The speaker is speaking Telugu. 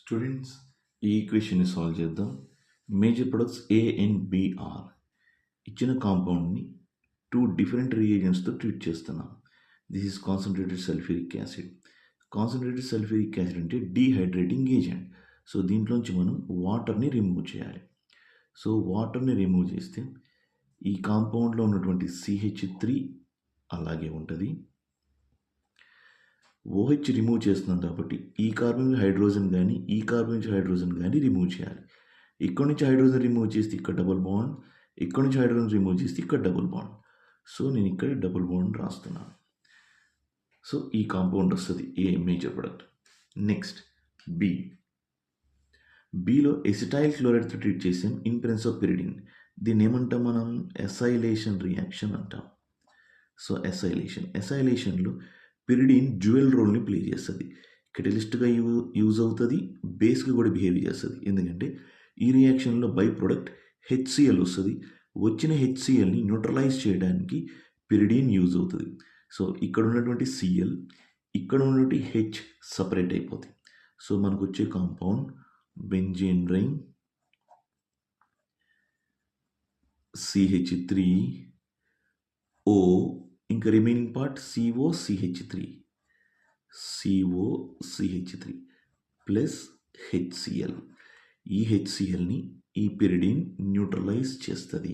స్టూడెంట్స్ ఈ ఈక్వేషన్ని సాల్వ్ చేద్దాం. Major products A and B are. ఇచ్చిన కాంపౌండ్ని 2 డిఫరెంట్ రియేజెంట్స్తో ట్రీట్ చేస్తున్నాం. This is concentrated sulphuric acid. Concentrated sulphuric acid అంటే డీహైడ్రేటింగ్ ఏజెంట్. సో దీంట్లోంచి మనం వాటర్ని రిమూవ్ చేయాలి. సో వాటర్ని రిమూవ్ చేస్తే ఈ కాంపౌండ్లో ఉన్నటువంటి CH3 అలాగే ఉంటుంది. OH రిమూవ్ చేస్తున్నాం కాబట్టి ఈ కార్బన్ హైడ్రోజన్ కానీ ఈ కార్బన్ నుంచి హైడ్రోజన్ కానీ రిమూవ్ చేయాలి. ఇక్కడ నుంచి హైడ్రోజన్ రిమూవ్ చేస్తే ఇక్కడ డబుల్ బాండ్, ఇక్కడ నుంచి హైడ్రోజన్ రిమూవ్ చేస్తే ఇక్కడ డబుల్ బాండ్. సో నేను ఇక్కడ డబుల్ బాండ్ రాస్తున్నాను. సో ఈ కాంపౌండ్ వస్తుంది a major product. Next below acetyl క్లోరైడ్తో ట్రీట్ చేసాం ఇన్ ప్రెసెన్స్ ఆఫ్ పిరిడిన్. దీన్ని ఏమంటాం మనం? ఎసైలేషన్ రియాక్షన్ అంటాం. సో ఎసైలేషన్లో పిరిడిన్ డ్యూయల్ రోల్ని ప్లే చేస్తుంది. కెటలిస్ట్గా యూజ్ అవుతుంది, బేస్గా కూడా బిహేవ్ చేస్తుంది. ఎందుకంటే ఈ రియాక్షన్లో బై ప్రొడక్ట్ HCl వస్తుంది. వచ్చిన HClని న్యూట్రలైజ్ చేయడానికి పిరిడిన్ యూజ్ అవుతుంది. సో ఇక్కడ ఉన్నటువంటి Cl, ఇక్కడ ఉన్నటువంటి H సపరేట్ అయిపోతుంది. సో మనకు వచ్చే కాంపౌండ్ బెంజీన్ రింగ్ CH3O, ఇంకా remaining part COCH3 plus HCl. ఈ HClని ఈ పిరిడిన్ న్యూట్రలైజ్ చేస్తుంది.